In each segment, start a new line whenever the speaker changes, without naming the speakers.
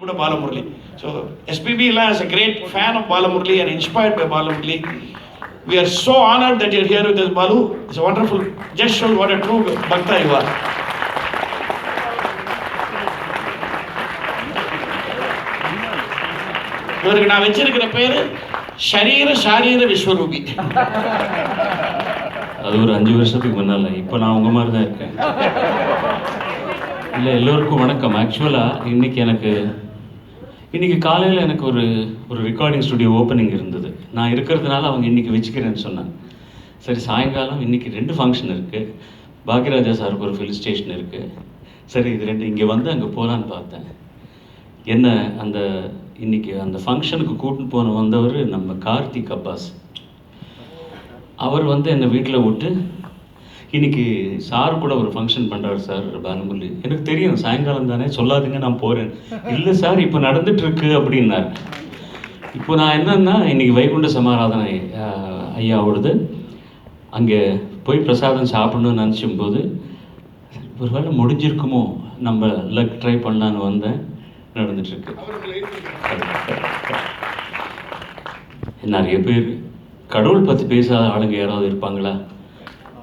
கூட Balamurali. So SPB is a great fan of Balamurali and inspired by Balamurali. We are so honored that you're here with us, Balu. It's a wonderful. Just show what a true bhakta you are. இவருக்கு நான் வச்சிருக்கிற பேரு ஷரீர விஸ்வரூபி.
அது ஒரு 5 வருஷத்துக்கு முன்னால். இப்போ நான் உங்கள் மாதிரி தான் இருக்கேன். இல்லை, எல்லோருக்கும் வணக்கம். ஆக்சுவலாக இன்றைக்கி காலையில் எனக்கு ஒரு ரெக்கார்டிங் ஸ்டுடியோ ஓப்பனிங் இருந்தது. நான் இருக்கிறதுனால அவங்க இன்றைக்கி வச்சுக்கிறேன்னு சொன்னாங்க. சரி, சாயங்காலம் இன்றைக்கி 2 ஃபங்க்ஷன் இருக்குது. பாக்யராஜா சாருக்கு ஒரு ஃபில் ஸ்டேஷன் இருக்குது. சரி, இது 2 இங்கே வந்து அங்கே போகலான்னு பார்த்தேன். என்ன இன்றைக்கி அந்த ஃபங்க்ஷனுக்கு கூட்டின்னு வந்தவர் நம்ம கார்த்திக் அப்பாஸ். அவர் வந்து என்னை வீட்டில் விட்டு இன்றைக்கி சார் கூட ஒரு ஃபங்க்ஷன் பண்ணுறாரு சார் பாலமுரளி. எனக்கு தெரியும், சாயங்காலம் தானே, சொல்லாதீங்க நான் போகிறேன். இல்லை சார், இப்போ நடந்துகிட்ருக்கு அப்படின்னார். இப்போ நான் என்னன்னா, இன்றைக்கி வைகுண்ட சமாராதனை ஐயாவோடது. அங்கே போய் பிரசாதம் சாப்பிட்ணுன்னு நினச்சும்போது ஒரு வேளை முடிஞ்சிருக்குமோ, நம்ம லக் ட்ரை பண்ணலான்னு வந்தேன். நடந்துட்டுருக்கு. நிறைய பேர் கடவுள் பற்றி பேசாத ஆளுங்க யாராவது இருப்பாங்களா?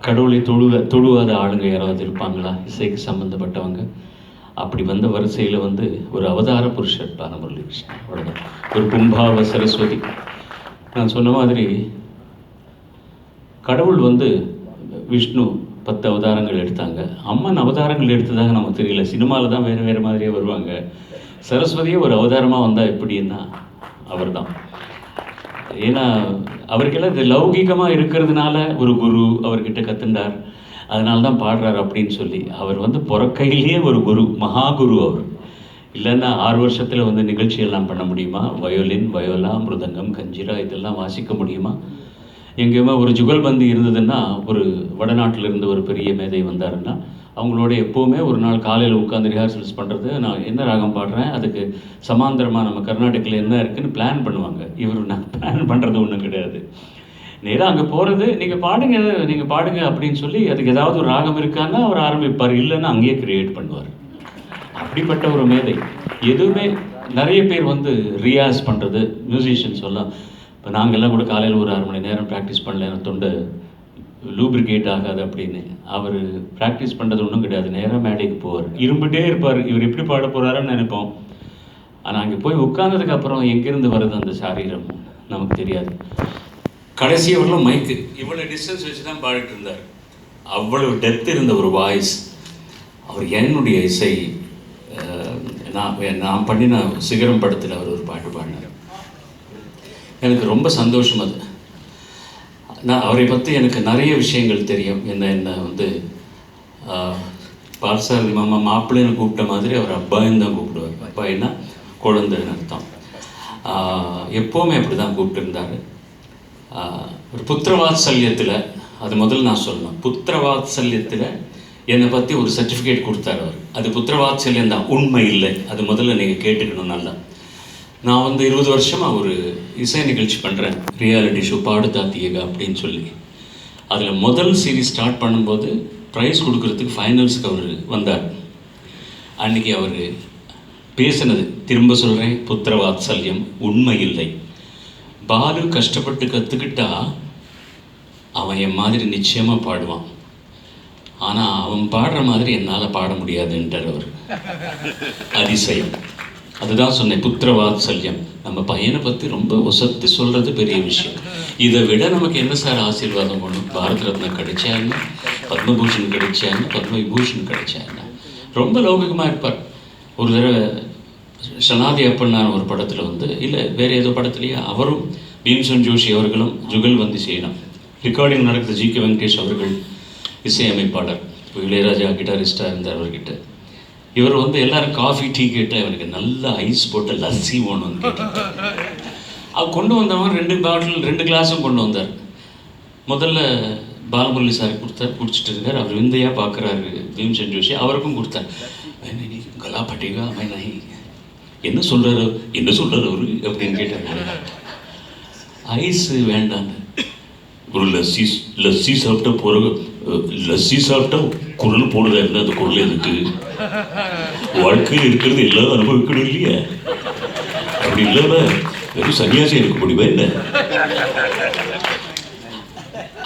கடவுளை தொழுவாத ஆளுங்க யாராவது இருப்பாங்களா? இசைக்கு சம்மந்தப்பட்டவங்க. அப்படி வந்த வரிசையில் வந்து ஒரு அவதார புருஷர் பாலமுரளி கிருஷ்ணன். அவ்வளோதான். ஒரு கும்பாவ சரஸ்வதி. நான் சொன்ன மாதிரி கடவுள் வந்து விஷ்ணு 10 அவதாரங்கள் எடுத்தாங்க. அம்மன் அவதாரங்கள் எடுத்ததாக நமக்கு தெரியல. சினிமாவில் தான் வேறு மாதிரியே வருவாங்க. சரஸ்வதியே ஒரு அவதாரமாக வந்தால் எப்படின்னா அவர் தான். ஏன்னா அவருக்கெல்லாம் இது லௌகிகமாக இருக்கிறதுனால ஒரு குரு அவர்கிட்ட கற்றுண்டார், அதனால தான் பாடுறார் அப்படின்னு சொல்லி. அவர் வந்து பிறக்கையிலேயே ஒரு குரு, மகா குரு அவர். இல்லைன்னா 6 வருஷத்தில் வந்து நிகழ்ச்சியெல்லாம் பண்ண முடியுமா? வயோலின், வயோலா, மிருதங்கம், கஞ்சிரா இதெல்லாம் வாசிக்க முடியுமா? எங்கேயுமே ஒரு ஜுகல்பந்தி இருந்ததுன்னா, ஒரு வடநாட்டில் இருந்து ஒரு பெரிய மேதை வந்தாருன்னா அவங்களோட எப்போவுமே ஒரு நாள் காலையில் உட்காந்து ரிஹர்சல்ஸ் பண்ணுறது. நான் என்ன ராகம் பாடுறேன், அதுக்கு சமாந்தரமாக நம்ம கர்நாடகில் என்ன இருக்குதுன்னு பிளான் பண்ணுவாங்க. நான் பிளான் பண்ணுறது ஒன்றும் கிடையாது. நேராக அங்கே போகிறது, நீங்கள் பாடுங்க அப்படின்னு சொல்லி அதுக்கு ஏதாவது ஒரு ராகம் இருக்கான்னா அவர் ஆரம்பிப்பார், இல்லைன்னா அங்கேயே க்ரியேட் பண்ணுவார். அப்படிப்பட்ட ஒரு மேதை. எதுவுமே நிறைய பேர் வந்து ரியாஸ் பண்ணுறது, மியூசிஷியன்ஸ் எல்லாம். இப்போ நாங்கள்லாம் கூட காலையில் ஒரு 1/2 மணி நேரம் ப்ராக்டிஸ் பண்ணல, எனக்கு தொண்டை லூப்ரிகேட் ஆகாது அப்படின்னு. அவர் ப்ராக்டிஸ் பண்ணுறது ஒன்றும் கிடையாது. நேராக மேடைக்கு போவார், இரும்பிட்டே இருப்பார். இவர் எப்படி பாட போகிறாருன்னு நினைப்போம். ஆனால் அங்கே போய் உட்கார்ந்ததுக்கப்புறம் எங்கேருந்து வருது அந்த சாரீரம் நமக்கு தெரியாது. கடைசி அவர்களும் மைக்கு இவ்வளோ டிஸ்டன்ஸ் வச்சு தான் பாடிட்டு இருந்தார். அவ்வளவு டெப்த் இருந்த ஒரு வாய்ஸ். அவர் என்னுடைய இசை நான் பண்ணின சிகரம் படத்தில் அவர் ஒரு பாட்டு பாடினார். எனக்கு ரொம்ப சந்தோஷம். அது அவரை பற்றி எனக்கு நிறைய விஷயங்கள் தெரியும். என்ன வந்து பார்சாரதி மாமா மாப்பிள்ளைன்னு கூப்பிட்ட மாதிரி அவர் அப்பாயின்னு தான் கூப்பிடுவார். அப்பாயின்னா குழந்தைன்னு அர்த்தம். எப்போவுமே அப்படி தான் கூப்பிட்டுருந்தார். ஒரு புத்திரவாத்சல்யத்தில், அது முதல்ல நான் சொல்லணும், புத்திரவாத்சல்யத்தில் என்னை பற்றி ஒரு சர்டிஃபிகேட் கொடுத்தார் அவர். அது புத்திரவாத்சல்யம் தான், உண்மை இல்லை. அது முதல்ல நீங்கள் கேட்டுக்கணும் நல்லா. நான் வந்து 20 வருஷமாக ஒரு இசை நிகழ்ச்சி பண்ணுறேன், ரியாலிட்டி ஷோ பாடு தாத்தியகா அப்படின்னு சொல்லி. அதில் முதல் சீரீஸ் ஸ்டார்ட் பண்ணும்போது ப்ரைஸ் கொடுக்கறதுக்கு ஃபைனல்ஸுக்கு அவர் வந்தார். அன்றைக்கி அவர் பேசினது, திரும்ப சொல்கிறேன், புத்திரவாத்சல்யம் உண்மை இல்லை. பாலு கஷ்டப்பட்டு கற்றுக்கிட்டா அவன் என் மாதிரி நிச்சயமாக பாடுவான், ஆனால் அவன் பாடுற மாதிரி என்னால் பாட முடியாதுன்றார் அவர். அதிசயம். அதுதான் சொன்னேன், புத்திரவாத்சல்யம். நம்ம பையனை பற்றி ரொம்ப ஒசத்து சொல்கிறது பெரிய விஷயம். இதை விட நமக்கு என்ன சார் ஆசீர்வாதம் ஒன்று? பாரத ரத்னா கிடைச்சா என்ன, பத்மபூஷன் கிடைச்சா என்ன, பத்மவிபூஷன் கிடைச்சா என்ன. ரொம்ப லௌகிகமாக இருப்பார். ஒரு தடவை சனாதி அப்பண்ணான ஒரு படத்தில் வந்து, இல்லை வேறு ஏதோ படத்துலையே அவரும் பீம்சன் ஜோஷி அவர்களும் ஜுகல்பந்தி செய்யணும். ரெக்கார்டிங் நடக்குது. ஜி கே வெங்கடேஷ் அவர்கள் இசையமைப்பாளர், இளையராஜா கிட்டாரிஸ்டாக இருந்தார் அவர்கிட்ட. இவர் வந்து எல்லாரும் காஃபி டீ கேட்டால் இவனுக்கு நல்ல ஐஸ் போட்ட லஸ்ஸி வேணும்னு கேட்டார். அவர் கொண்டு வந்தவன் 2 பாட்டில் 2 கிளாஸும் கொண்டு வந்தார். முதல்ல பாலமுரளி சாருக்கு கொடுத்தார், குடிச்சிட்டு இருக்கார். அவர் விந்தையாக பார்க்குறாரு பீம்சன் ஜோஷி, அவருக்கும் கொடுத்தார். கலா பட்டிகா நகி என்ன சொல்கிறாரு அவரு அப்படின்னு கேட்டார். ஐஸ் வேண்டான்னு. ஒரு லஸ்ஸி சாப்பிட்டா லஸ்ஸி சாப்பிட்டா குரல் போடுதா இருந்தால் அந்த குரல் எதுக்கு? வாழ்க்கையில் இருக்கிறது எல்லாம் அனுபவிக்கணும் இல்லையா?
அப்படி இல்லாம வெறும் சன்னியாசி இருக்க முடியுமா என்ன?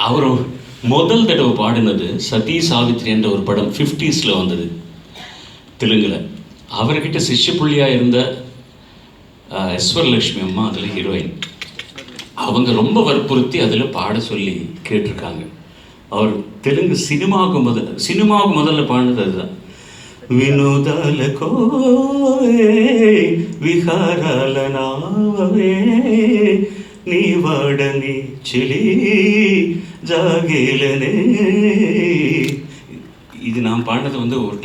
அவர் முதல் தடவை பாடினது சதி சாவித்ரி என்ற ஒரு படம் 50s வந்தது தெலுங்குல. அவர்கிட்ட சிஷ்ய புள்ளியாக இருந்த எஸ்வரலட்சுமி அம்மா அதில் ஹீரோயின். அவங்க ரொம்ப வற்புறுத்தி அதில் பாட சொல்லி கேட்டிருக்காங்க. அவர் தெலுங்கு சினிமாவுக்கு முதல்ல பாடினது அதுதான். వినోదాలకో విహారాల నావే నీ వాడని చెలి జాగేలనే. இது நான் பாடினது வந்து ஒரு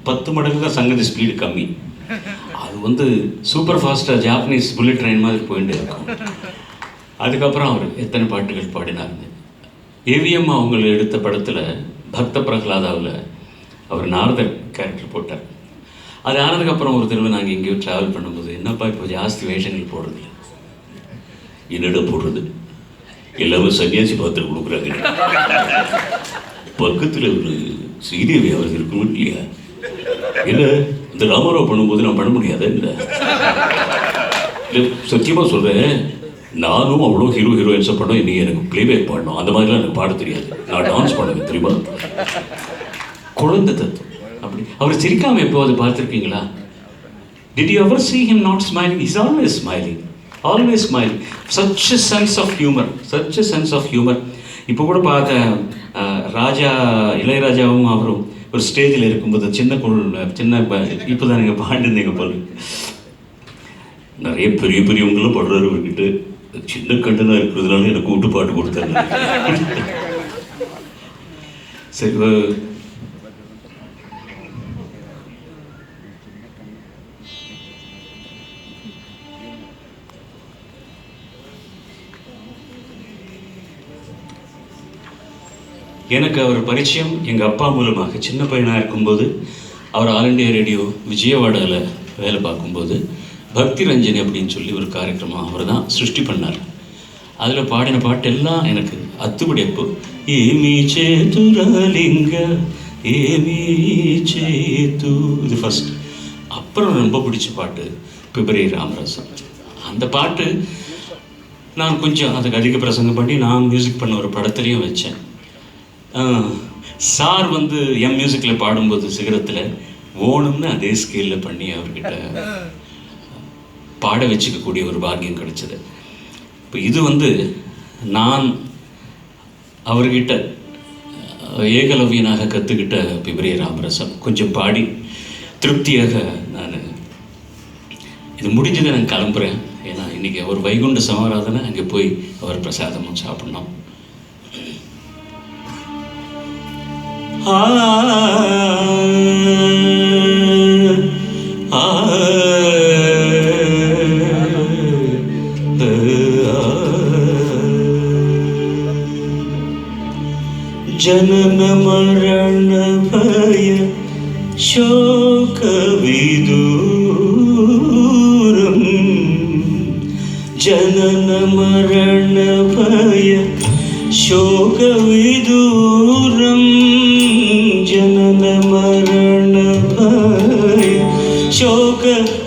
10 மடங்கு தான் சங்கதி ஸ்பீடு கம்மி. அது வந்து சூப்பர் ஃபாஸ்ட்டாக ஜாப்பனீஸ் புல்லட் ட்ரெயின் மாதிரி போயிட்டு இருக்கும். அதுக்கப்புறம் அவர் எத்தனை பாட்டுகள் பாடினாருங்க. ஏவிஎம் அவங்களை எடுத்த படத்தில் பக்த பிரகலாதாவில் அவர் நாரதர் கேரக்டர் போட்டார். அது ஆனதுக்கப்புறம் ஒரு தடவை நாங்கள் எங்கேயோ ட்ராவல் பண்ணும்போது, என்னப்பா இப்போ ஜாஸ்தி வேஷங்கள் போடுறது,
என்னடா போடுறது, எல்லாமே சன்னியாசி பாத்திரம் கொடுக்குறாங்க. பக்கத்தில் ஒரு ஸ்ரீதேவி அவர்கள் இருக்கணும் இல்லையா? என்ன இந்த ராமராவ் பண்ணும்போது நான் பண்ண முடியாத இல்லை? சத்தியமாக சொல்கிறேன், நானும் அவ்வளோ ஹீரோயின்ஸை பண்ணோம். இன்னைக்கு எனக்கு பிளேபேக் பாடணும், அந்த மாதிரிலாம் எனக்கு பாட தெரியாது. நான் டான்ஸ் பண்ணுவேன் தெரியுமா? குழந்தை தத்துவம் அப்படி. அவர் சிரிக்காமல் எப்போ அதை பார்த்துருக்கீங்களா? Did you ever see him not smiling? He's always smiling, always smiling. Such a sense of humor, such a sense of humor. இப்போ கூட பார்த்த இளையராஜாவும் அவரும் ஒரு ஸ்டேஜில் இருக்கும்போது சின்ன இப்போ தான் நீங்கள் பாண்டிருந்தீங்க போல. நிறைய பெரியவங்களும் பாடுறாரு அவர்கிட்ட. சின்ன கண்டனாக இருக்கிறதுனால எனக்கு கூட்டு பாட்டு கொடுத்தாங்க. சரி, எனக்கு அவர் பரிச்சயம் எங்கள் அப்பா மூலமாக. சின்ன பையனாக இருக்கும்போது அவர் ஆல் இண்டியா ரேடியோ விஜயவாடாவில் வேலை பார்க்கும்போது பக்தி ரஞ்சனி அப்படின்னு சொல்லி ஒரு காரியக்கிரமம் அவர் தான் சிருஷ்டி பண்ணார். அதில் பாடின பாட்டெல்லாம் எனக்கு அத்துப்படி. அப்போ ஏமி சேதுரலிங்க ஏமி சேது, இது ஃபஸ்ட். அப்புறம் ரொம்ப பிடிச்ச பாட்டு பிப்ரவரி ராமராசம். அந்த பாட்டு நான் கொஞ்சம் அதுக்கு அதிக பிரசங்கம் பண்ணி நான் மியூசிக் பண்ண ஒரு படத்துலையும் வச்சேன். சார் வந்து என் மியூசிக்கில் பாடும்போது சிகரத்தில் ஓணும்னு அதே ஸ்கேலில் பண்ணி அவர்கிட்ட பாட வச்சுக்கக்கூடிய ஒரு பாக்கியம் கிடைச்சது. இப்போ இது வந்து நான் அவர்கிட்ட ஏகலவியனாக கற்றுக்கிட்ட பிப்ரவரி ராமரசம் கொஞ்சம் பாடி திருப்தியாக நான் இது முடிஞ்சதை நான் கிளம்புறேன். ஏன்னா இன்றைக்கி அவர் வைகுண்ட சமாராதனை அங்கே போய் அவர் பிரசாதமும் சாப்பிட்ணும். जनन मरण भय शोक विदूरम, जनन मरण भय शोक विदूरम, जनन मरण भय शोक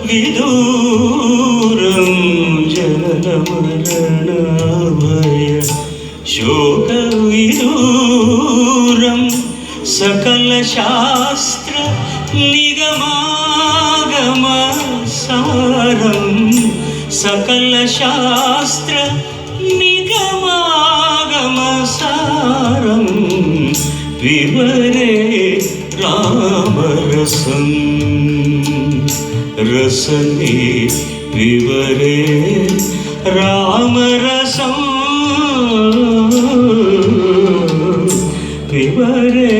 विदूरम, जनन मरण भय शोक विदूरम, सकल शास्त्र निगमागम सारम, सकल शास्त्र निगमागम सारम, विवरे रामरसम, रसने विवरे रामरसम, विवरे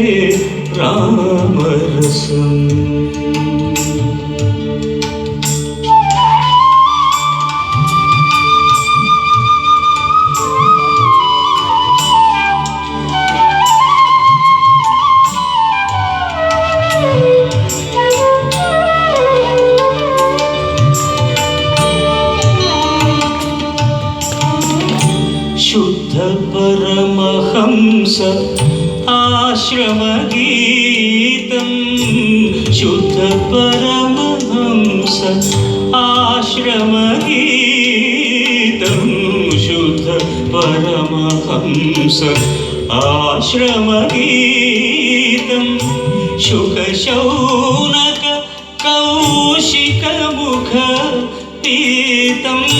रामरसम. शुद्ध परमहंस आश्रमगीतं, शुद्ध परमहंस आश्रमगीतं, आश्रमगीतं शुद्ध परमहंस आश्रमगीतं शुकशौनक कौशिकमुख पीतम्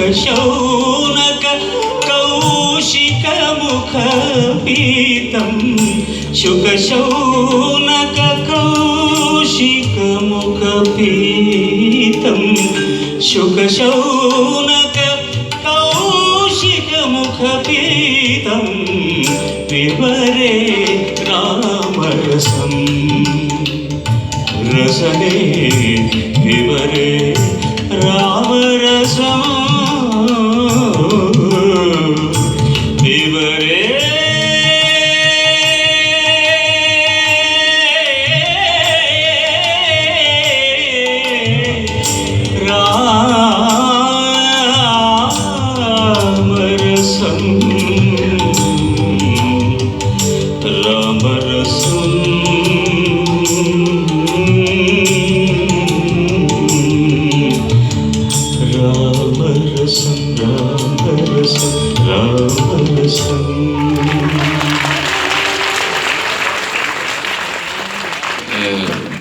शुकशौनक कौशिकमुखपीतं शुकशौनक कौशिकमुखपीतं शुकशौनक कौशिकमुखपीतं पिबरे रामरसं रसने पिबरे रामरसं पिबरे रामरसं रामरसं रामरसं रामरसं रामरसं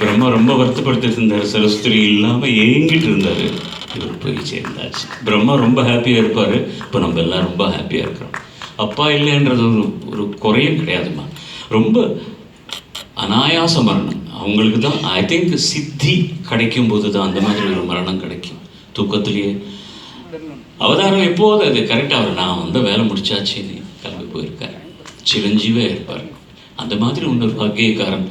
பிரம்மா ரொம்ப வருத்தப்படுத்திட்டு இருந்தார். சரஸ்வதி இல்லாமல் ஏங்கிட்டு இருந்தார். இவர் போய் சேர்ந்தாச்சு. பிரம்மா ரொம்ப ஹாப்பியாக இருப்பார். இப்போ நம்ம எல்லாம் ரொம்ப ஹாப்பியாக இருக்கிறோம். அப்பா இல்லைன்றது ஒரு குறையும் கிடையாதுமா. ரொம்ப அனாயாச மரணம் அவங்களுக்கு தான். ஐ திங்க் சித்தி கிடைக்கும் போது தான் அந்த மாதிரி ஒரு மரணம் கிடைக்கும். தூக்கத்திலேயே அவதாரம் எப்போது அது கரெக்டாக அவர் நான் வந்த வேலை முடிச்சாச்சு கிளம்பி போயிருக்கார். சிரஞ்சீவே இருப்பார். அந்த மாதிரி இன்னொரு வாக்கியக்காரன்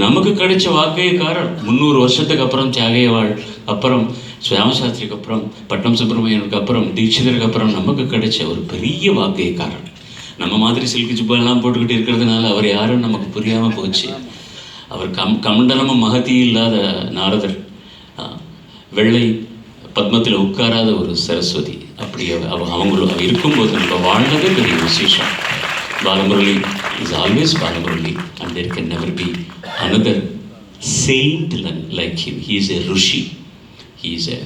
நமக்கு கிடைச்ச வாக்கியக்காரன் 300 வருஷத்துக்கு அப்புறம் தியாகையவாள் அப்புறம் சுயாமசாஸ்திரிக்கு அப்புறம் பட்டம் சுப்பிரமணியனுக்கு அப்புறம் தீட்சிதருக்கு அப்புறம் நமக்கு கிடைச்ச ஒரு பெரிய வாக்கியக்காரன். நம்ம மாதிரி சில்கு ஜுப்பெல்லாம் போட்டுக்கிட்டு இருக்கிறதுனால அவர் யாரும் நமக்கு புரியாமல் போச்சு. அவர் கமண்டலமும் மகதி இல்லாத நாரதர், வெள்ளை பத்மத்தில் உட்காராத ஒரு சரஸ்வதி. அப்படி அவங்களும் இருக்கும்போது நம்ம வாழ்ந்ததே பெரிய விசேஷம். Balamurali is always Balamurali and there can never be another saint like him. He is a Rushi. He is a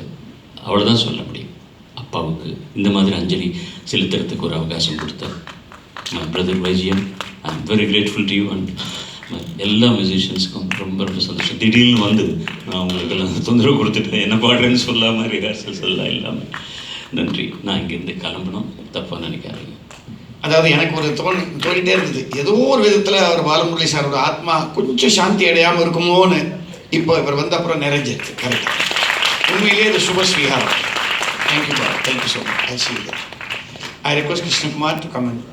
அவ்வளோதான் சொல்ல முடியும். அப்பாவுக்கு இந்த மாதிரி அஞ்சலி செலுத்துறதுக்கு ஒரு அவகாசம் கொடுத்தார். My brother வைஜியம், I am very grateful to you and எல்லா மியூசிஷியன்ஸுக்கும் ரொம்ப ரொம்ப சந்தோஷம். திடீர்னு வந்து நான் உங்களுக்கெல்லாம் தொந்தரவு கொடுத்துட்டேன். என்ன பாடுறேன்னு சொல்லாமல் ரிஹர்சல்ஸ் எல்லாம் இல்லாமல். நன்றி. நான் இங்கேருந்து கிளம்பணும், தப்பாக நினைக்காதீங்க.
அதாவது எனக்கு ஒரு தோணிட்டே இருந்தது, ஏதோ ஒரு விதத்தில் அவர் பாலமுரளி சாரோட ஆத்மா கொஞ்சம் சாந்தி அடையாமல் இருக்குமோன்னு. இப்போ இவர் வந்த அப்புறம் நிறைஞ்சிருக்கு. கரெக்டாக உண்மையிலேயே இது சுப ஸ்வீகாரம். Thank you so much. I see you. I request Krishnakumar to come and